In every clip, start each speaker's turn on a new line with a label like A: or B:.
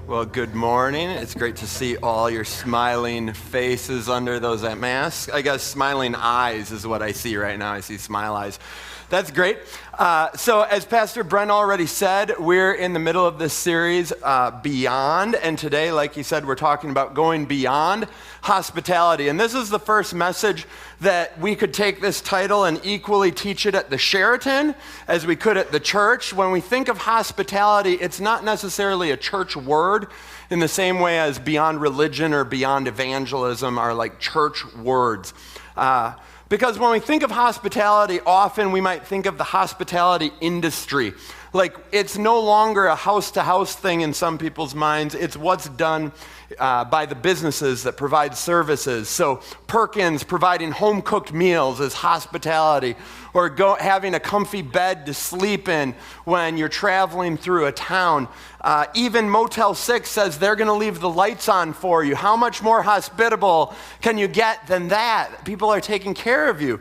A: Well, good morning. It's great to see all your smiling faces under those masks. I guess smiling eyes is what I see right now. I see smile eyes. That's great. So as Pastor Brent already said, we're in the middle of this series, Beyond. And today, like he said, we're talking about going beyond hospitality. And this is the first message that we could take this title and equally teach it at the Sheraton as we could at the church. When we think of hospitality, it's not necessarily a church word in the same way as beyond religion or beyond evangelism are like church words. Because when we think of hospitality, often we might think of the hospitality industry. Like, it's no longer a house-to-house thing in some people's minds. It's what's done by the businesses that provide services. So Perkins providing home-cooked meals is hospitality, or having a comfy bed to sleep in when you're traveling through a town. Even Motel 6 says they're going to leave the lights on for you. How much more hospitable can you get than that? People are taking care of you.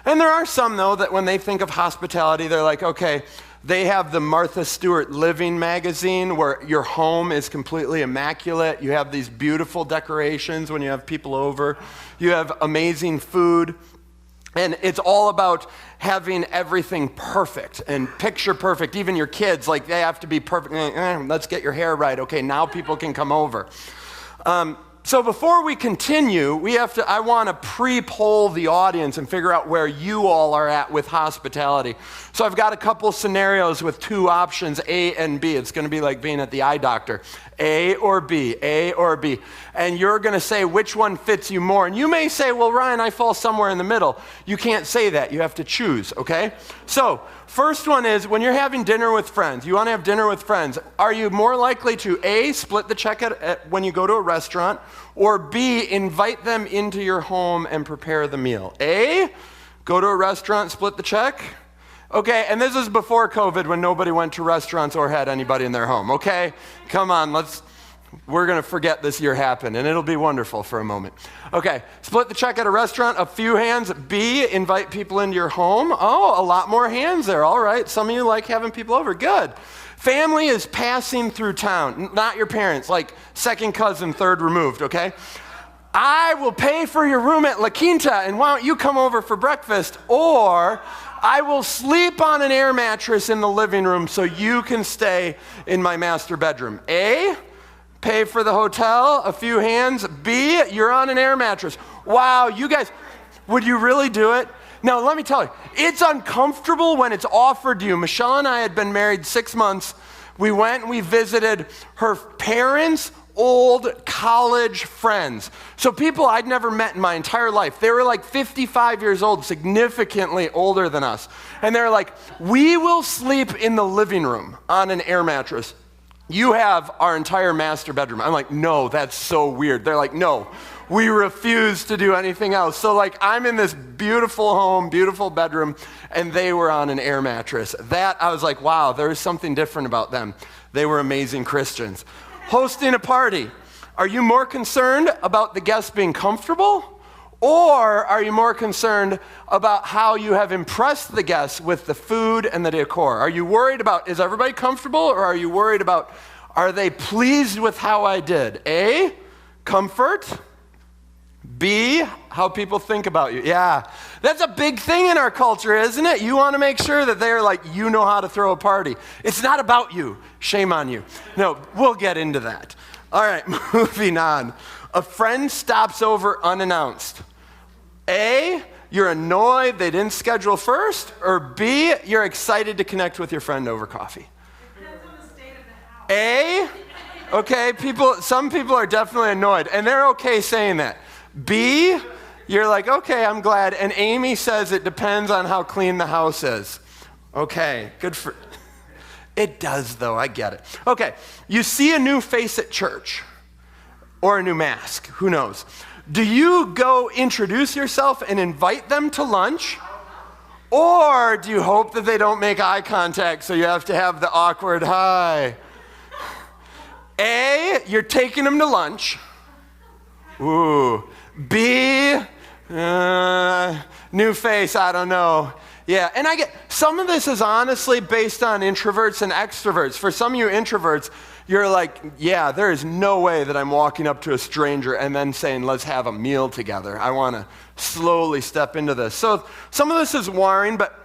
A: And there are some, though, that when they think of hospitality, they're like, okay, they have the Martha Stewart Living magazine where your home is completely immaculate. You have these beautiful decorations when you have people over. You have amazing food. And it's all about having everything perfect and picture perfect. Even your kids, like, they have to be perfect. Let's get your hair right. Okay, now people can come over. So before we continue, I want to pre-poll the audience and figure out where you all are at with hospitality. So I've got a couple scenarios with two options, A and B. It's going to be like being at the eye doctor. A or B, A or B. And you're going to say which one fits you more. And you may say, well, Ryan, I fall somewhere in the middle. You can't say that. You have to choose, okay? So first one is when you're having dinner with friends, you want to have dinner with friends, are you more likely to A, split the check when you go to a restaurant, or B, invite them into your home and prepare the meal? A, go to a restaurant, split the check. Okay, and this is before COVID when nobody went to restaurants or had anybody in their home, okay? Come on, we're going to forget this year happened, and it'll be wonderful for a moment. Okay, split the check at a restaurant, a few hands. B, invite people into your home. Oh, a lot more hands there, all right. Some of you like having people over, good. Family is passing through town, not your parents, like second cousin, third removed, okay? I will pay for your room at La Quinta, and why don't you come over for breakfast, or I will sleep on an air mattress in the living room so you can stay in my master bedroom. A, pay for the hotel, a few hands. B, you're on an air mattress. Wow, you guys, would you really do it? Now, let me tell you, it's uncomfortable when it's offered to you. Michelle and I had been married 6 months. We went and we visited her parents' old college friends. So people I'd never met in my entire life. They were like 55 years old, significantly older than us. And they're like, we will sleep in the living room on an air mattress. You have our entire master bedroom. I'm like, no, that's so weird. They're like, no, we refuse to do anything else. So like, I'm in this beautiful home, beautiful bedroom, and they were on an air mattress. That, I was like, wow, there is something different about them. They were amazing Christians. Hosting a party, are you more concerned about the guests being comfortable, or are you more concerned about how you have impressed the guests with the food and the decor? Are you worried about, is everybody comfortable, or are you worried about, are they pleased with how I did? A, comfort. B, how people think about you. Yeah, that's a big thing in our culture, isn't it? You want to make sure that they're like, you know how to throw a party. It's not about you. Shame on you. No, we'll get into that. All right, moving on. A friend stops over unannounced. A, you're annoyed they didn't schedule first, or B, you're excited to connect with your friend over coffee.
B: Depends on the state of the house.
A: A, okay, some people are definitely annoyed, and they're okay saying that. B, you're like, okay, I'm glad. And Amy says it depends on how clean the house is. Okay, good for... It does, though. I get it. Okay, you see a new face at church or a new mask. Who knows? Do you go introduce yourself and invite them to lunch? Or do you hope that they don't make eye contact so you have to have the awkward hi? A, you're taking them to lunch. Ooh. B, new face, I don't know. Yeah, and I get, some of this is honestly based on introverts and extroverts. For some of you introverts, you're like, yeah, there is no way that I'm walking up to a stranger and then saying, let's have a meal together. I want to slowly step into this. So some of this is wiring, but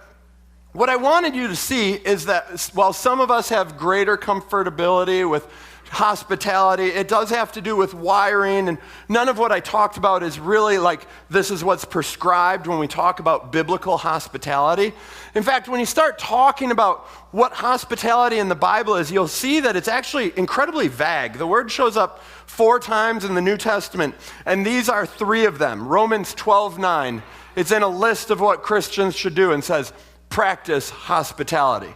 A: what I wanted you to see is that while some of us have greater comfortability with hospitality, it does have to do with wiring, and none of what I talked about is really like this is what's prescribed when we talk about biblical hospitality. In fact, when you start talking about what hospitality in the Bible is, you'll see that it's actually incredibly vague. The word shows up 4 times in the New Testament, and these are 3 of them. Romans 12:9, it's in a list of what Christians should do and says, practice hospitality.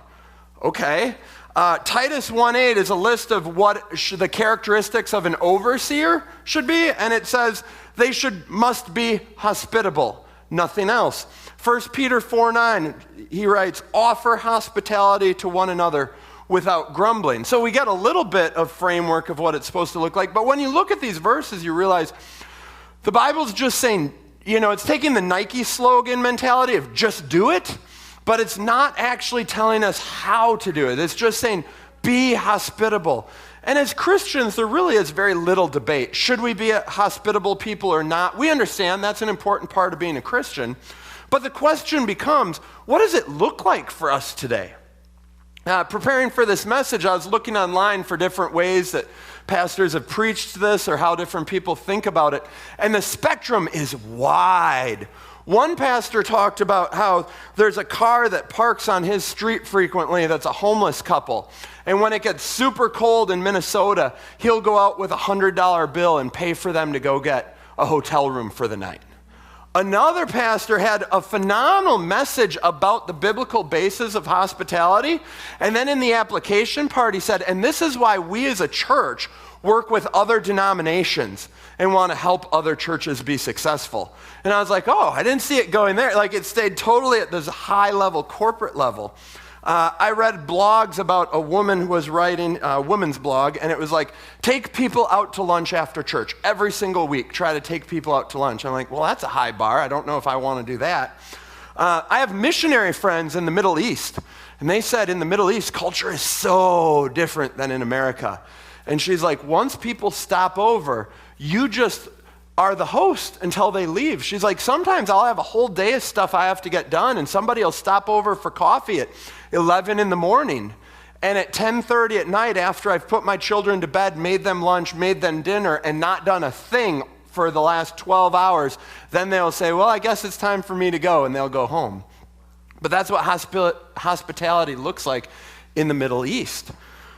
A: Okay. Titus 1:8 is a list of what the characteristics of an overseer should be, and it says they must be hospitable, nothing else. 1 Peter 4:9, he writes, offer hospitality to one another without grumbling. So we get a little bit of framework of what it's supposed to look like, but when you look at these verses, you realize the Bible's just saying, it's taking the Nike slogan mentality of just do it, but it's not actually telling us how to do it. It's just saying, be hospitable. And as Christians, there really is very little debate. Should we be a hospitable people or not? We understand that's an important part of being a Christian. But the question becomes, what does it look like for us today? Preparing for this message, I was looking online for different ways that pastors have preached this or how different people think about it. And the spectrum is wide. One pastor talked about how there's a car that parks on his street frequently that's a homeless couple. And when it gets super cold in Minnesota, he'll go out with a $100 bill and pay for them to go get a hotel room for the night. Another pastor had a phenomenal message about the biblical basis of hospitality. And then in the application part, he said, and this is why we as a church work with other denominations and want to help other churches be successful. And I was like, oh, I didn't see it going there. Like it stayed totally at this high level, corporate level. I read blogs about a woman who was writing a woman's blog, and it was like, take people out to lunch after church. Every single week, try to take people out to lunch. I'm like, well, that's a high bar. I don't know if I want to do that. I have missionary friends in the Middle East, and they said in the Middle East, culture is so different than in America. And she's like, once people stop over, you just are the host until they leave. She's like, sometimes I'll have a whole day of stuff I have to get done, and somebody will stop over for coffee at 11 in the morning. And at 10:30 at night, after I've put my children to bed, made them lunch, made them dinner, and not done a thing for the last 12 hours, then they'll say, well, I guess it's time for me to go, and they'll go home. But that's what hospitality looks like in the Middle East.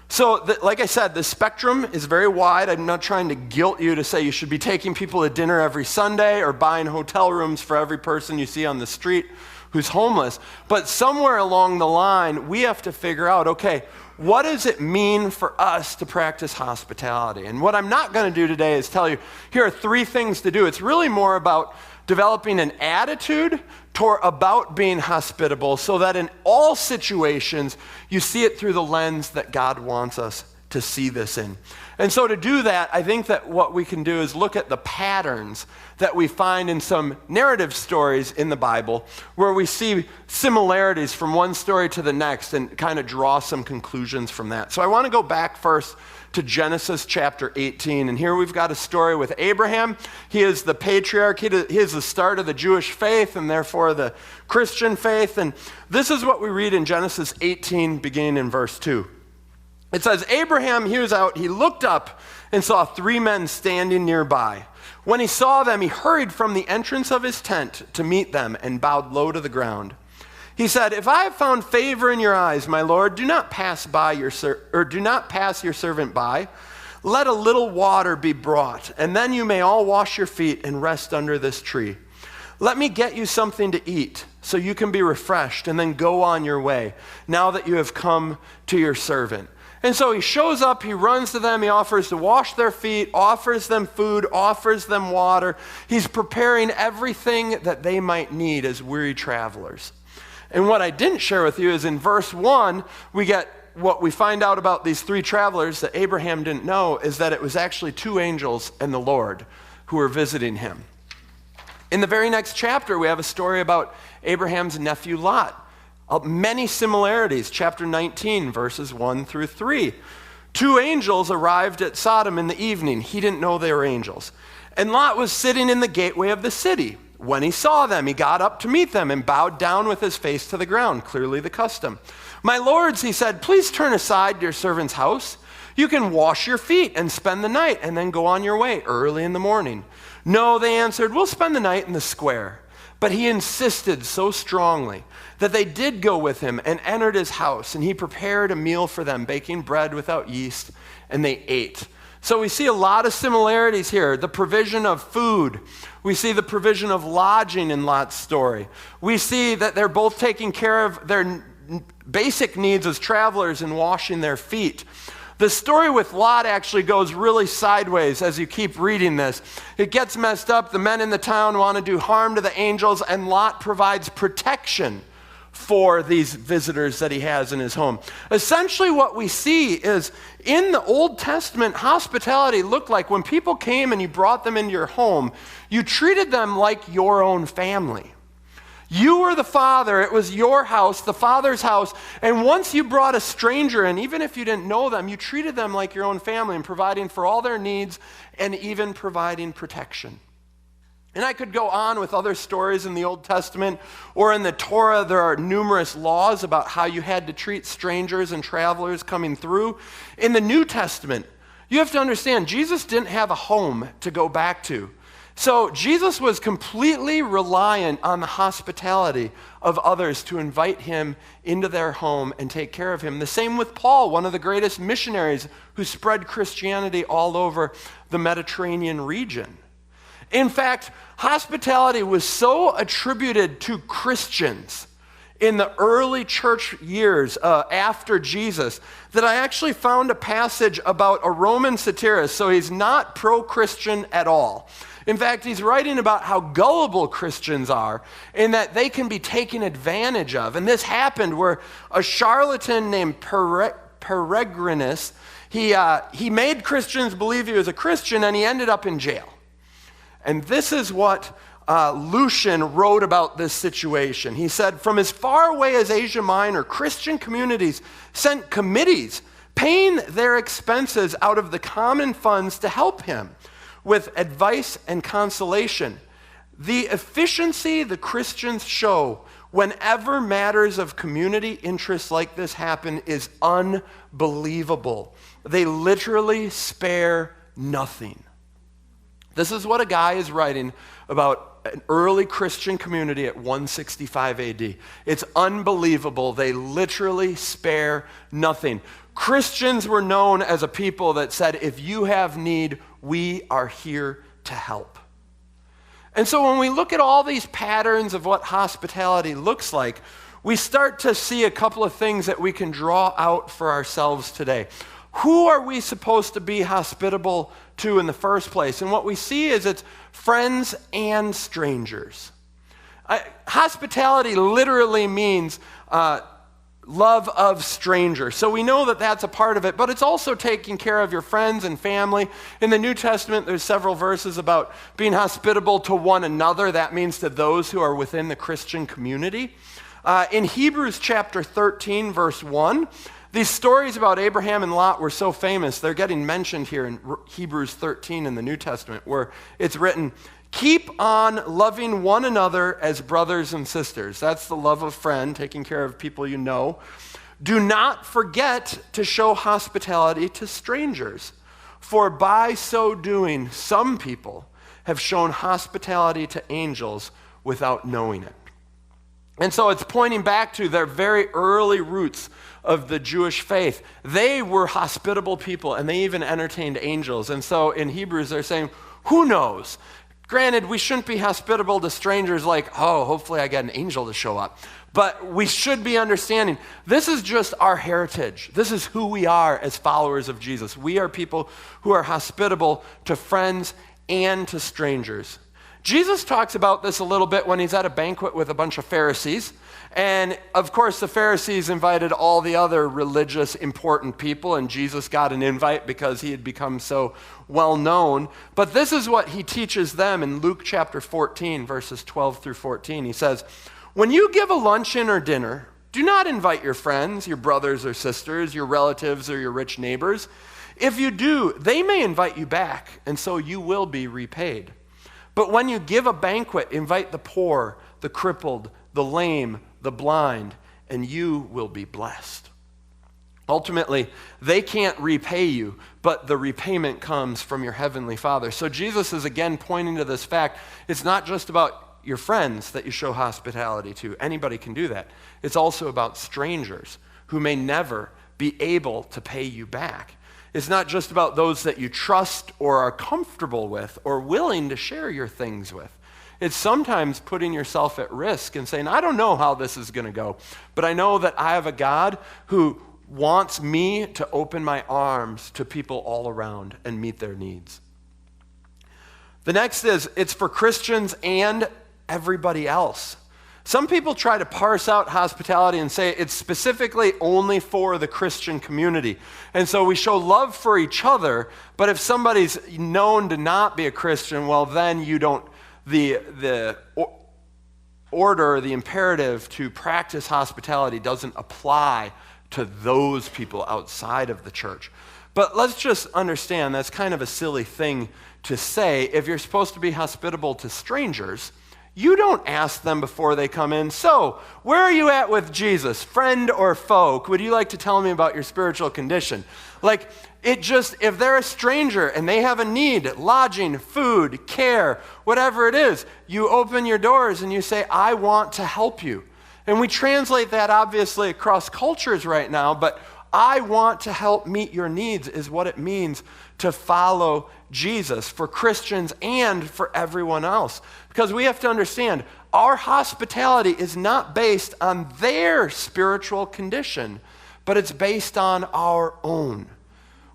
A: So, like I said, the spectrum is very wide. I'm not trying to guilt you to say you should be taking people to dinner every Sunday or buying hotel rooms for every person you see on the street who's homeless. But somewhere along the line, we have to figure out, okay, what does it mean for us to practice hospitality? And what I'm not going to do today is tell you, here are 3 things to do. It's really more about developing an attitude about being hospitable so that in all situations, you see it through the lens that God wants us to see this in. And so to do that, I think that what we can do is look at the patterns that we find in some narrative stories in the Bible where we see similarities from one story to the next and kind of draw some conclusions from that. So I want to go back first to Genesis chapter 18. And here we've got a story with Abraham. He is the patriarch. He is the start of the Jewish faith and therefore the Christian faith. And this is what we read in Genesis 18, beginning in verse 2. It says, Abraham, he was out, he looked up and saw 3 men standing nearby. When he saw them, he hurried from the entrance of his tent to meet them and bowed low to the ground. He said, if I have found favor in your eyes, my Lord, do not pass your servant by. Let a little water be brought, and then you may all wash your feet and rest under this tree. Let me get you something to eat so you can be refreshed and then go on your way now that you have come to your servant. And so he shows up, he runs to them, he offers to wash their feet, offers them food, offers them water. He's preparing everything that they might need as weary travelers. And what I didn't share with you is in verse 1, we get what we find out about these 3 travelers that Abraham didn't know is that it was actually 2 angels and the Lord who were visiting him. In the very next chapter, we have a story about Abraham's nephew Lot. Many similarities, chapter 19, verses 1 through 3. 2 angels arrived at Sodom in the evening. He didn't know they were angels. And Lot was sitting in the gateway of the city. When he saw them, he got up to meet them and bowed down with his face to the ground, clearly the custom. My lords, he said, please turn aside to your servant's house. You can wash your feet and spend the night and then go on your way early in the morning. No, they answered, we'll spend the night in the square. But he insisted so strongly that they did go with him and entered his house, and he prepared a meal for them, baking bread without yeast, and they ate. So we see a lot of similarities here. The provision of food. We see the provision of lodging in Lot's story. We see that they're both taking care of their basic needs as travelers and washing their feet. The story with Lot actually goes really sideways as you keep reading this. It gets messed up. The men in the town want to do harm to the angels, and Lot provides protection for these visitors that he has in his home. Essentially what we see is in the Old Testament, hospitality looked like when people came and you brought them into your home, you treated them like your own family. You were the father, it was your house, the father's house, and once you brought a stranger in, even if you didn't know them, you treated them like your own family and providing for all their needs and even providing protection. And I could go on with other stories in the Old Testament or in the Torah. There are numerous laws about how you had to treat strangers and travelers coming through. In the New Testament, you have to understand, Jesus didn't have a home to go back to. So Jesus was completely reliant on the hospitality of others to invite him into their home and take care of him. The same with Paul, one of the greatest missionaries who spread Christianity all over the Mediterranean region. In fact, hospitality was so attributed to Christians in the early church years after Jesus that I actually found a passage about a Roman satirist. So he's not pro-Christian at all. In fact, he's writing about how gullible Christians are and that they can be taken advantage of. And this happened where a charlatan named Peregrinus, he made Christians believe he was a Christian, and he ended up in jail. And this is what Lucian wrote about this situation. He said, from as far away as Asia Minor, Christian communities sent committees paying their expenses out of the common funds to help him with advice and consolation. The efficiency the Christians show whenever matters of community interest like this happen is unbelievable. They literally spare nothing. This is what a guy is writing about an early Christian community at 165 AD. It's unbelievable. They literally spare nothing. Christians were known as a people that said, if you have need, we are here to help. And so when we look at all these patterns of what hospitality looks like, we start to see a couple of things that we can draw out for ourselves today. Who are we supposed to be hospitable to in the first place? And what we see is it's friends and strangers. Hospitality literally means love of strangers. So we know that that's a part of it, but it's also taking care of your friends and family. In the New Testament, there's several verses about being hospitable to one another. That means to those who are within the Christian community. In Hebrews chapter 13, verse 1, these stories about Abraham and Lot were so famous, they're getting mentioned here in Hebrews 13 in the New Testament, where it's written, keep on loving one another as brothers and sisters. That's the love of friend, taking care of people you know. Do not forget to show hospitality to strangers, for by so doing, some people have shown hospitality to angels without knowing it. And so it's pointing back to their very early roots of the Jewish faith. They were hospitable people, and they even entertained angels. And so in Hebrews, they're saying, who knows? Granted, we shouldn't be hospitable to strangers like, oh, hopefully I get an angel to show up. But we should be understanding, this is just our heritage. This is who we are as followers of Jesus. We are people who are hospitable to friends and to strangers. Jesus talks about this a little bit when he's at a banquet with a bunch of Pharisees. And of course, the Pharisees invited all the other religious, important people, and Jesus got an invite because he had become so well known. But this is what he teaches them in Luke chapter 14, verses 12 through 14. He says, when you give a luncheon or dinner Do not invite your friends, your brothers or sisters, your relatives or your rich neighbors. If you do, they may invite you back, and so you will be repaid. But when you give a banquet, invite the poor, the crippled, the lame, the blind, and you will be blessed. Ultimately, they can't repay you, but the repayment comes from your heavenly Father. So Jesus is again pointing to this fact. It's not just about your friends that you show hospitality to. Anybody can do that. It's also about strangers who may never be able to pay you back. It's not just about those that you trust or are comfortable with or willing to share your things with. It's sometimes putting yourself at risk and saying, I don't know how this is going to go, but I know that I have a God who wants me to open my arms to people all around and meet their needs. The next is, it's for Christians and everybody else. Some people try to parse out hospitality and say it's specifically only for the Christian community. And so we show love for each other, but if somebody's known to not be a Christian, well, then you don't, the order, the imperative to practice hospitality doesn't apply to those people outside of the church. But let's just understand that's kind of a silly thing to say. If you're supposed to be hospitable to strangers, you don't ask them before they come in, so where are you at with Jesus, friend or foe? Would you like to tell me about your spiritual condition? Like, if they're a stranger and they have a need, lodging, food, care, whatever it is, you open your doors and you say, I want to help you. And we translate that obviously across cultures right now, but I want to help meet your needs is what it means to follow Jesus for Christians and for everyone else. Because we have to understand, our hospitality is not based on their spiritual condition, but it's based on our own.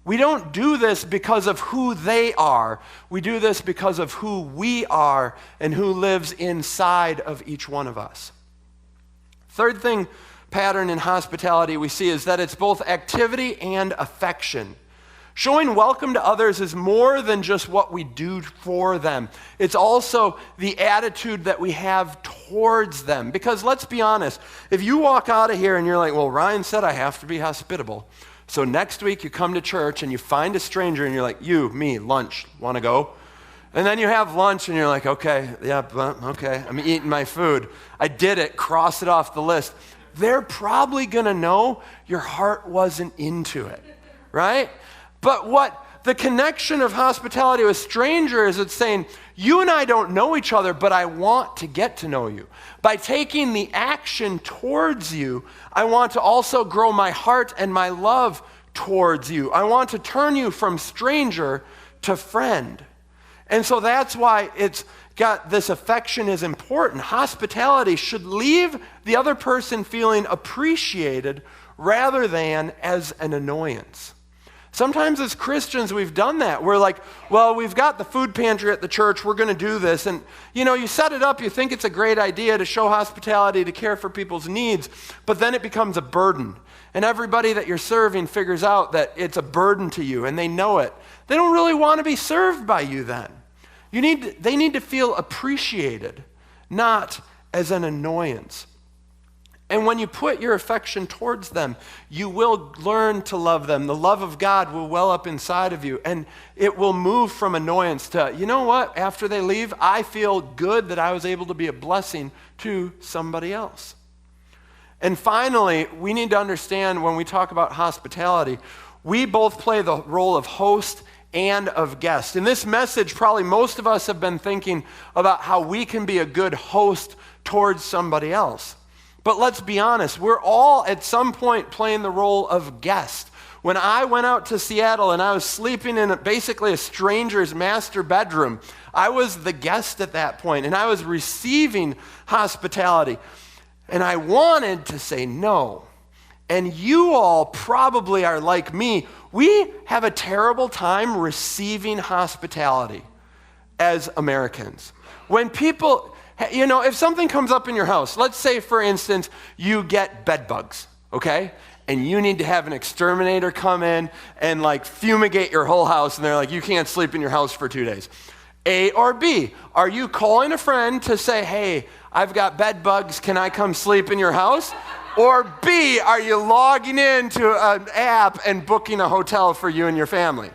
A: We don't do this because of who they are. We do this because of who we are and who lives inside of each one of us. Third pattern in hospitality we see is that it's both activity and affection. Showing welcome to others is more than just what we do for them. It's also the attitude that we have towards them. Because let's be honest, if you walk out of here and you're like, well, Ryan said I have to be hospitable. So next week you come to church and you find a stranger and you're like, me, lunch, want to go? And then you have lunch and you're like, okay, I'm eating my food. I did it, cross it off the list. They're probably going to know your heart wasn't into it, right? But what the connection of hospitality with strangers is, it's saying, you and I don't know each other, but I want to get to know you. By taking the action towards you, I want to also grow my heart and my love towards you. I want to turn you from stranger to friend. And so that's why it's got this affection is important. Hospitality should leave the other person feeling appreciated rather than as an annoyance. Sometimes as Christians, we've done that. We're like, well, we've got the food pantry at the church. We're going to do this. And, you set it up. You think it's a great idea to show hospitality, to care for people's needs. But then it becomes a burden. And everybody that you're serving figures out that it's a burden to you, and they know it. They don't really want to be served by you then. They need to feel appreciated, not as an annoyance. And when you put your affection towards them, you will learn to love them. The love of God will well up inside of you, and it will move from annoyance to, you know what, after they leave, I feel good that I was able to be a blessing to somebody else. And finally, we need to understand when we talk about hospitality, we both play the role of host and of guest. In this message, probably most of us have been thinking about how we can be a good host towards somebody else. But let's be honest, we're all at some point playing the role of guest. When I went out to Seattle and I was sleeping in basically a stranger's master bedroom, I was the guest at that point, and I was receiving hospitality. And I wanted to say no. And you all probably are like me. We have a terrible time receiving hospitality as Americans. When people, if something comes up in your house, let's say, for instance, you get bed bugs, okay? And you need to have an exterminator come in and fumigate your whole house, and they're like, you can't sleep in your house for 2 days. A or B, are you calling a friend to say, hey, I've got bed bugs, can I come sleep in your house? Or B, are you logging into an app and booking a hotel for you and your family?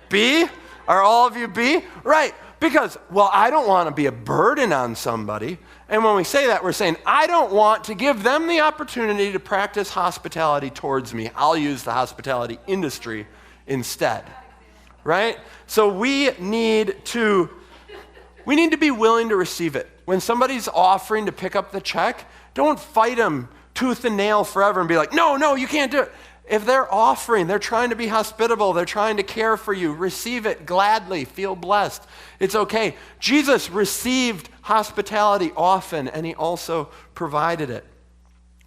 A: B? Are all of you B? Right, because, well, I don't want to be a burden on somebody. And when we say that, we're saying, I don't want to give them the opportunity to practice hospitality towards me. I'll use the hospitality industry instead, right? So we need to be willing to receive it. When somebody's offering to pick up the check, don't fight them tooth and nail forever and be like, no, you can't do it. If they're offering, they're trying to be hospitable, they're trying to care for you, receive it gladly, feel blessed. It's okay. Jesus received hospitality often, and he also provided it.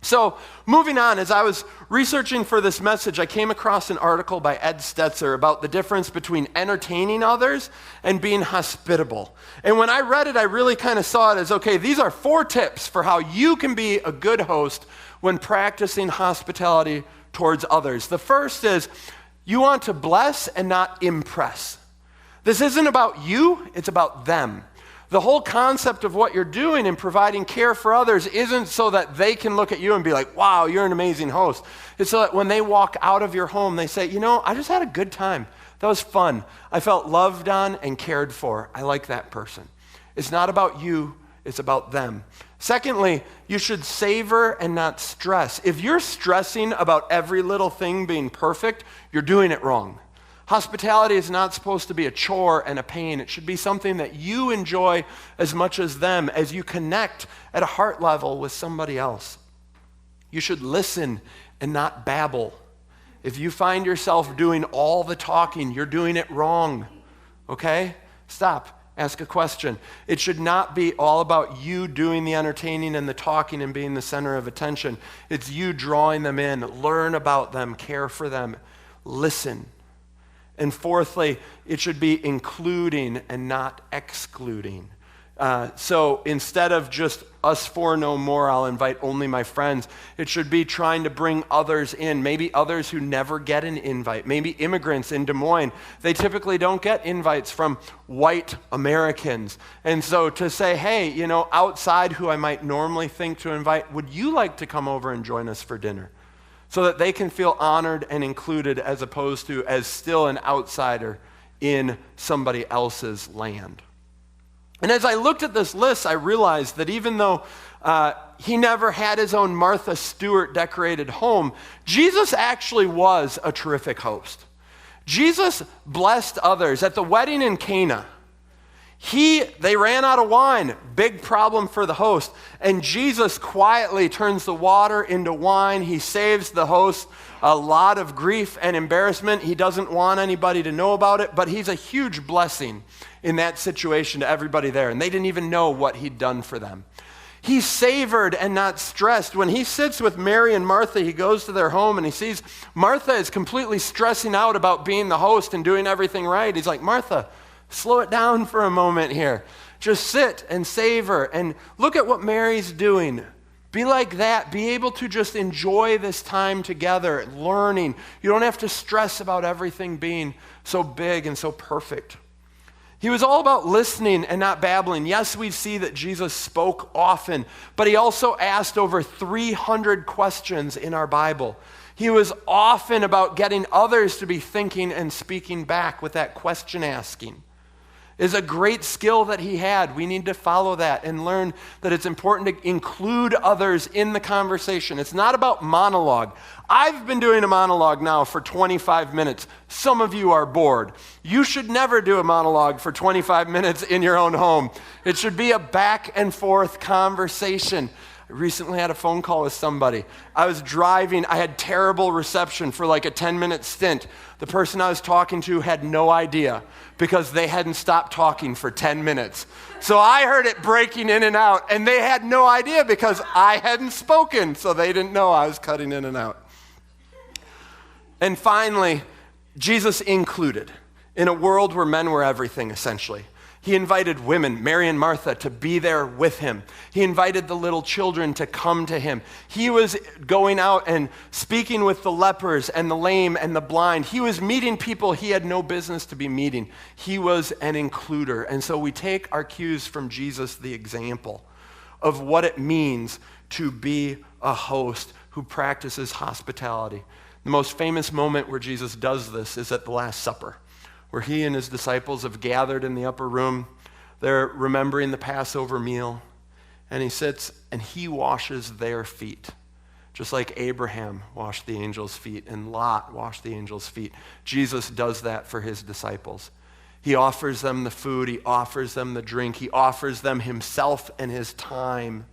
A: So moving on, as I was researching for this message, I came across an article by Ed Stetzer about the difference between entertaining others and being hospitable. And when I read it, I really kind of saw it as, okay, these are 4 tips for how you can be a good host when practicing hospitality towards others. The first is you want to bless and not impress. This isn't about you, it's about them. The whole concept of what you're doing in providing care for others isn't so that they can look at you and be like, wow, you're an amazing host. It's so that when they walk out of your home, they say, I just had a good time. That was fun. I felt loved on and cared for. I like that person. It's not about you, it's about them. Secondly, you should savor and not stress. If you're stressing about every little thing being perfect, you're doing it wrong. Hospitality is not supposed to be a chore and a pain. It should be something that you enjoy as much as them as you connect at a heart level with somebody else. You should listen and not babble. If you find yourself doing all the talking, you're doing it wrong. Okay? Stop. Ask a question. It should not be all about you doing the entertaining and the talking and being the center of attention. It's you drawing them in, learn about them, care for them, listen. And fourthly, it should be including and not excluding. So instead of just us 4 no more, I'll invite only my friends, it should be trying to bring others in, maybe others who never get an invite, maybe immigrants in Des Moines. They typically don't get invites from white Americans. And so to say, hey, outside who I might normally think to invite, would you like to come over and join us for dinner? So that they can feel honored and included as opposed to as still an outsider in somebody else's land. And as I looked at this list, I realized that even though he never had his own Martha Stewart decorated home, Jesus actually was a terrific host. Jesus blessed others. At the wedding in Cana, they ran out of wine, big problem for the host. And Jesus quietly turns the water into wine. He saves the host a lot of grief and embarrassment. He doesn't want anybody to know about it, but he's a huge blessing in that situation to everybody there. And they didn't even know what he'd done for them. He savored and not stressed. When he sits with Mary and Martha, he goes to their home and he sees Martha is completely stressing out about being the host and doing everything right. He's like, Martha, slow it down for a moment here. Just sit and savor and look at what Mary's doing. Be like that. Be able to just enjoy this time together, learning. You don't have to stress about everything being so big and so perfect. He was all about listening and not babbling. Yes, we see that Jesus spoke often, but he also asked over 300 questions in our Bible. He was often about getting others to be thinking and speaking back with that question asking. Is a great skill that he had. We need to follow that and learn that it's important to include others in the conversation. It's not about monologue. I've been doing a monologue now for 25 minutes. Some of you are bored. You should never do a monologue for 25 minutes in your own home. It should be a back and forth conversation. I recently had a phone call with somebody. I was driving. I had terrible reception for like a 10-minute stint. The person I was talking to had no idea because they hadn't stopped talking for 10 minutes. So I heard it breaking in and out, and they had no idea because I hadn't spoken, so they didn't know I was cutting in and out. And finally, Jesus included in a world where men were everything, essentially. He invited women, Mary and Martha, to be there with him. He invited the little children to come to him. He was going out and speaking with the lepers and the lame and the blind. He was meeting people he had no business to be meeting. He was an includer. And so we take our cues from Jesus, the example of what it means to be a host who practices hospitality. The most famous moment where Jesus does this is at the Last Supper, where he and his disciples have gathered in the upper room. They're remembering the Passover meal, and he sits and he washes their feet. Just like Abraham washed the angel's feet and Lot washed the angel's feet, Jesus does that for his disciples. He offers them the food, he offers them the drink, he offers them himself and his time.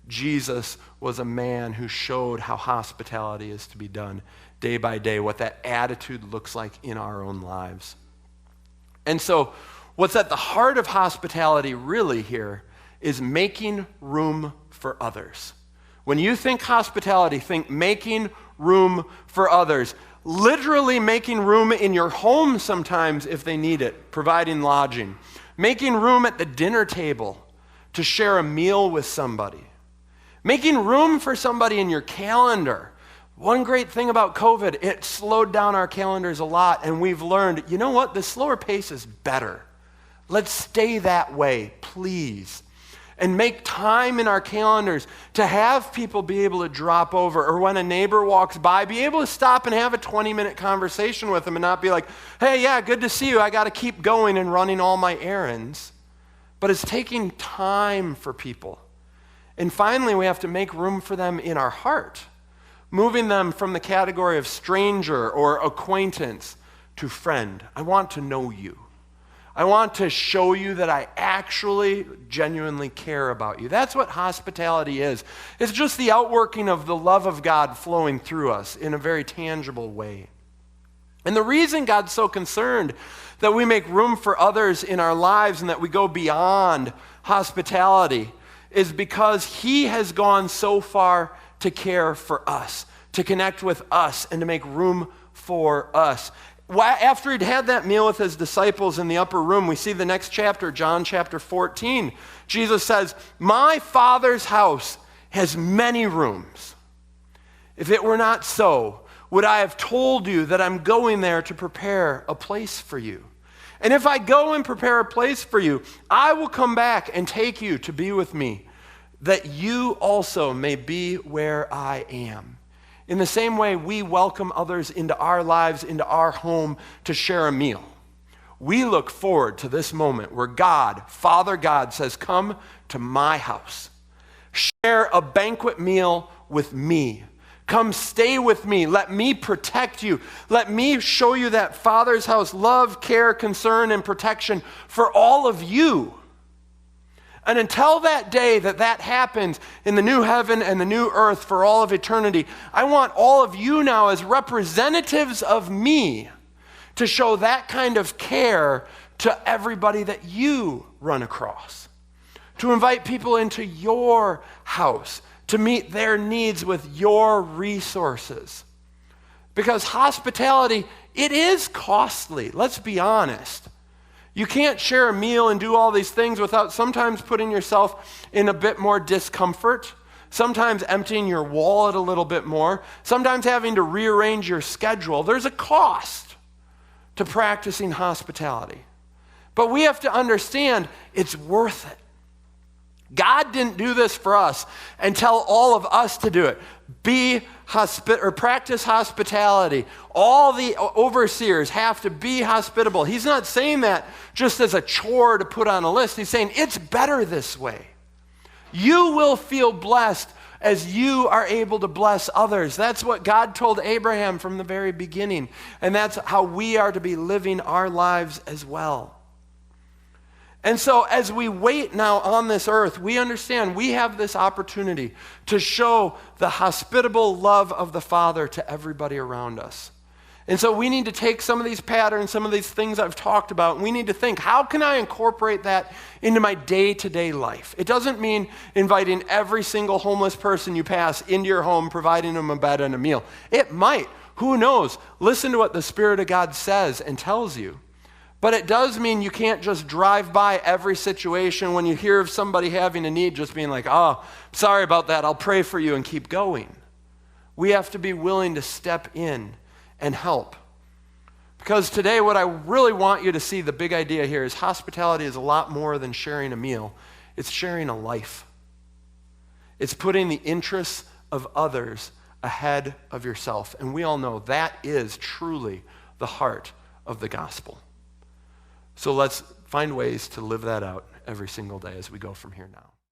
A: Jesus was a man who showed how hospitality is to be done day by day, what that attitude looks like in our own lives. And so, what's at the heart of hospitality really here is making room for others. When you think hospitality, think making room for others. Literally making room in your home sometimes if they need it, providing lodging. Making room at the dinner table to share a meal with somebody. Making room for somebody in your calendar. One great thing about COVID, it slowed down our calendars a lot, and we've learned, you know what, the slower pace is better. Let's stay that way, please. And make time in our calendars to have people be able to drop over, or when a neighbor walks by, be able to stop and have a 20-minute conversation with them and not be like, hey, yeah, good to see you. I got to keep going and running all my errands. But it's taking time for people. And finally, we have to make room for them in our heart, moving them from the category of stranger or acquaintance to friend. I want to know you. I want to show you that I actually genuinely care about you. That's what hospitality is. It's just the outworking of the love of God flowing through us in a very tangible way. And the reason God's so concerned that we make room for others in our lives and that we go beyond hospitality is because he has gone so far to care for us, to connect with us, and to make room for us. After he'd had that meal with his disciples in the upper room, we see the next chapter, John chapter 14. Jesus says, my Father's house has many rooms. If it were not so, would I have told you that I'm going there to prepare a place for you? And if I go and prepare a place for you, I will come back and take you to be with me, that you also may be where I am. In the same way, we welcome others into our lives, into our home to share a meal. We look forward to this moment where God, Father God, says, come to my house. Share a banquet meal with me. Come stay with me. Let me protect you. Let me show you that Father's house, love, care, concern, and protection for all of you. And until that day that happens in the new heaven and the new earth for all of eternity, I want all of you now as representatives of me to show that kind of care to everybody that you run across. To invite people into your house, to meet their needs with your resources. Because hospitality, it is costly, let's be honest. You can't share a meal and do all these things without sometimes putting yourself in a bit more discomfort, sometimes emptying your wallet a little bit more, sometimes having to rearrange your schedule. There's a cost to practicing hospitality. But we have to understand it's worth it. God didn't do this for us and tell all of us to do it. Practice hospitality. All the overseers have to be hospitable. He's not saying that just as a chore to put on a list. He's saying it's better this way. You will feel blessed as you are able to bless others. That's what God told Abraham from the very beginning. And that's how we are to be living our lives as well. And so as we wait now on this earth, we understand we have this opportunity to show the hospitable love of the Father to everybody around us. And so we need to take some of these patterns, some of these things I've talked about, and we need to think, how can I incorporate that into my day-to-day life? It doesn't mean inviting every single homeless person you pass into your home, providing them a bed and a meal. It might. Who knows? Listen to what the Spirit of God says and tells you. But it does mean you can't just drive by every situation when you hear of somebody having a need, just being like, oh, sorry about that, I'll pray for you and keep going. We have to be willing to step in and help. Because today what I really want you to see, the big idea here is hospitality is a lot more than sharing a meal. It's sharing a life. It's putting the interests of others ahead of yourself. And we all know that is truly the heart of the gospel. So let's find ways to live that out every single day as we go from here now.